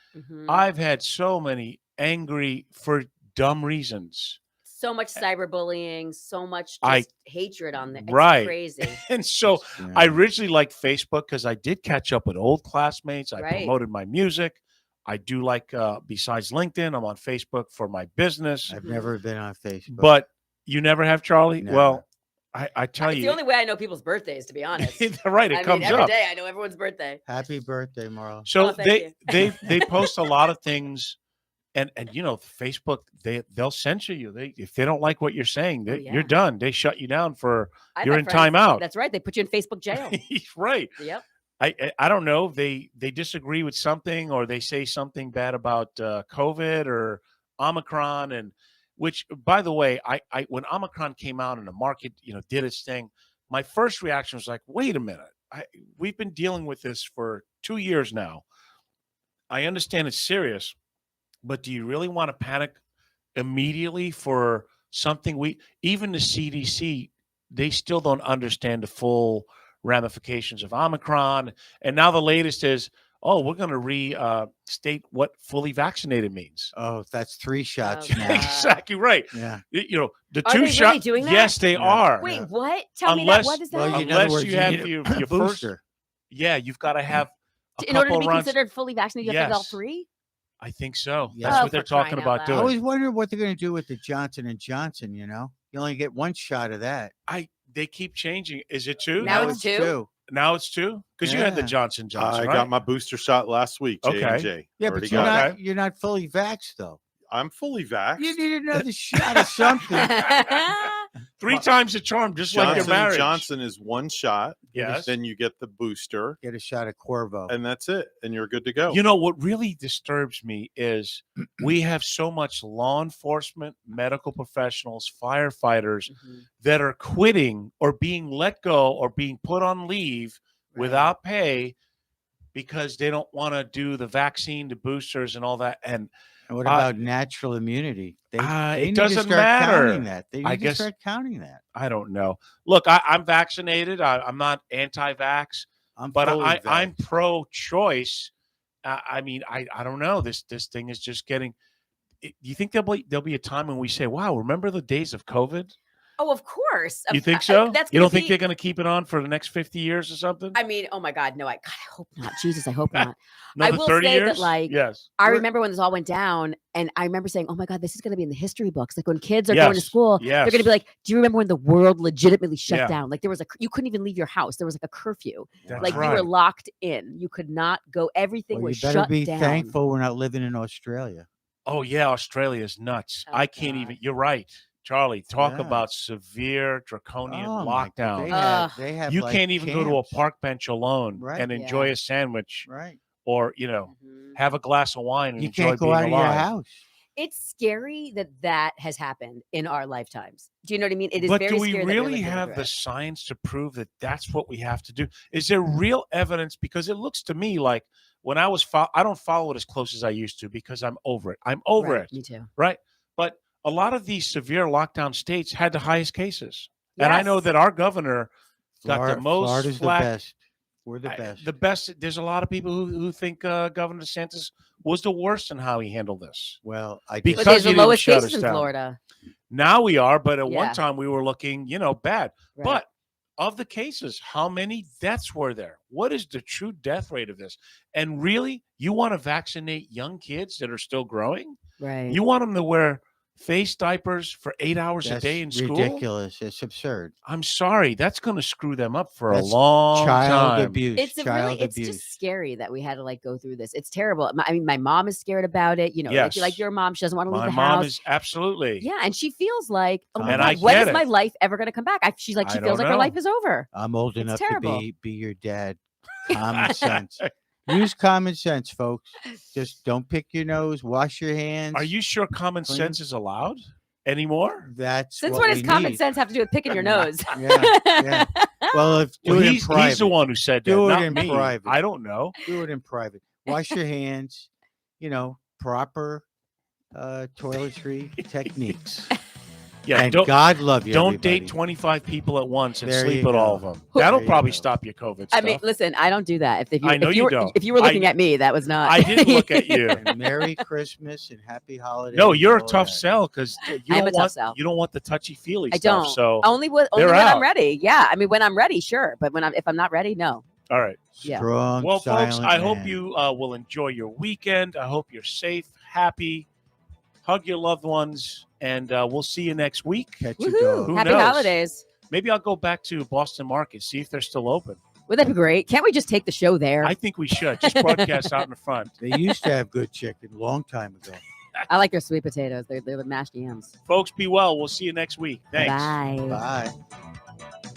I've had so many angry for dumb reasons. So much cyberbullying, so much hatred on there. It's crazy. And so I originally liked Facebook because I did catch up with old classmates. I promoted my music. I do like, besides LinkedIn, I'm on Facebook for my business. I've never been on Facebook. But you never have, Charlie? Never. Well, I tell you. It's the only way I know people's birthdays, to be honest. Right, it comes every up. day I know everyone's birthday. Happy birthday, Marla. So they post a lot of things. And Facebook, they'll censor you. If they don't like what you're saying, you're done. They shut you down you're in timeout. That's right. They put you in Facebook jail. Right. Yep. I don't know. They disagree with something, or they say something bad about COVID or Omicron, and which, by the way, I when Omicron came out and the market did its thing, my first reaction was like, wait a minute. We've been dealing with this for 2 years now. I understand it's serious. But do you really want to panic immediately for something even the CDC, they still don't understand the full ramifications of Omicron. And now the latest is, we're going to restate what fully vaccinated means. Oh, that's 3 shots now. Exactly right. Yeah. The Are 2 they shots. really doing that? Yes, they are. Wait, what? Tell me that. What is that? Well, in Unless other words, you have need your a first. booster. Yeah, you've got to have In order to couple be runs. considered fully vaccinated, you have to have all Yes. 3? I think so. Yeah. That's Oh, what they're for crying talking out about loud. I doing. always wonder what they're going to do with the Johnson and Johnson. You only get one shot of that. They keep changing. Is it 2? Now it's 2? Now it's 2? Because you had the Yeah. Johnson Johnson, I right? got my booster shot last week. J&J. Okay. Yeah, Already but you're got not it. you're not fully vaxxed though. I'm fully vaxxed. You need another shot of something. 3 times the charm, just like your Johnson marriage. Johnson is one shot. Yes. Then you get the booster, Get a shot of Corvo. and that's it, and you're good to go. You know what really disturbs me is we have so much law enforcement, medical professionals, firefighters that are quitting or being let go or being put on leave without pay because they don't want to do the vaccine, the boosters, and all that. And And what about natural immunity? They it need doesn't to start matter. counting that. They need I to guess- start counting that. I don't know. Look, I'm vaccinated. I'm not anti-vax, but fully I'm vaxxed. pro-choice. I mean, I don't know. This thing is just getting. Do you think there'll be a time when we say, "Wow, remember the days of COVID"? Oh, of course. You think so? That's You gonna don't think be- they're going to keep it on for the next 50 years or something? I mean, oh my God, no, I hope not. Jesus, I hope not. Another will 30 say that, years? like, yes. I remember when this all went down, and I remember saying, "Oh my God, this is going to be in the history books." Like when kids are going to Yes, school, they're going to yes. be like, "Do you remember when the world legitimately shut Yeah. down? Like there was you couldn't even leave your house. There was like a curfew. That's Like you right. were locked in. You could not go. Everything Well, was you better shut be down." thankful we're not living in Australia. Oh yeah, Australia is nuts. Oh, I can't God. even. You're right, Charlie. Talk Yeah. about severe draconian Oh, my God. lockdown. They have You like can't even go to a camps. park bench alone Right. and enjoy Yeah. a sandwich Right. or Mhm. have a glass of wine and You enjoy can't go being out of your alive. house. It's scary that has happened in our lifetimes. Do you know what I mean? It is But very do we scary that we're really living have through the it. science to prove that that's what we have to do? Is there real evidence? Because it looks to me like when I was, I don't follow it as close as I used to because I'm over it. I'm over Right, it, Me too. right? But a lot of these severe lockdown states had the highest cases, and I know Yes. that our governor got the most Florida's flack. the best. We're the best. The best. There's a lot of people who think Governor DeSantis was the worst in how he handled this. Well, I Because But there's he the didn't lowest shut cases us in down. Florida. Now we are, but at one Yeah. time we were looking, bad. Right. But of the cases, how many deaths were there? What is the true death rate of this? And really, you want to vaccinate young kids that are still growing? Right. You want them to wear face diapers for 8 hours a That's day in school? ridiculous. It's absurd. I'm sorry. That's going to screw them up for That's a long Child time. abuse. It's child it's abuse. just scary that we had to like go through this. It's terrible. I mean, my mom is scared about it. Yes. Like your mom, she doesn't want to leave My the mom house. is absolutely. Yeah, and she feels like, oh my And God, I when get is my it. life ever going to come back? She's like, I she don't feels like her know. life is over. I'm old It's enough terrible. to be your dad. Common sense. Use common sense, folks. Just don't pick your nose. Wash your hands. Are you sure common Clean. sense is allowed anymore? That's Since what when we does common need. sense have to do with picking your nose? Yeah. Well, if do Well, it in he's private. the one who said that, Do it not in me. private. I don't know. Do it in private. Wash your hands. Proper toiletry techniques. Yeah, and don't God love you. don't everybody. date 25 people at once and There sleep you with all go. of them. There That'll you probably go. stop your COVID I stuff. mean, listen, I don't do that. If you, I know if you were, don't. If you were looking I- at me, that was not. I didn't look at you. And Merry Christmas and Happy Holidays. No, you're a and all tough that. sell because you I am don't a tough want sell. you don't want the touchy feely I stuff. don't. So only when they're I'm out. ready. Yeah, I mean, when I'm ready, sure. But if I'm not ready, no. all right. Yeah. Strong, Well, folks, silent I hope man. you will enjoy your weekend. I hope you're safe, happy. Hug your loved ones, and we'll see you next week. Catch your Woohoo! dog. Who Happy knows? holidays. Maybe I'll go back to Boston Market, see if they're still open. Would that be great? Can't we just take the show there? I think we should just broadcast out in the front. They used to have good chicken a long time ago. I like their sweet potatoes. They're the mashed yams. Folks, be well. We'll see you next week. Thanks. Bye. Bye.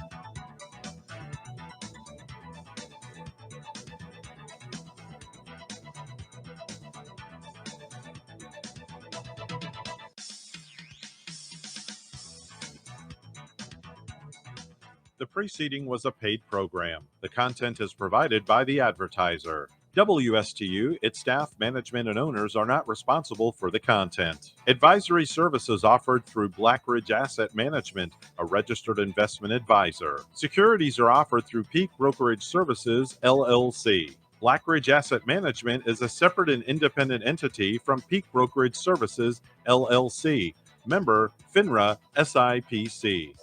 The preceding was a paid program. The content is provided by the advertiser. WSTU, its staff, management, and owners are not responsible for the content. Advisory services offered through Blackridge Asset Management, a registered investment advisor. Securities are offered through Peak Brokerage Services, LLC. Blackridge Asset Management is a separate and independent entity from Peak Brokerage Services, LLC. Member, FINRA SIPC.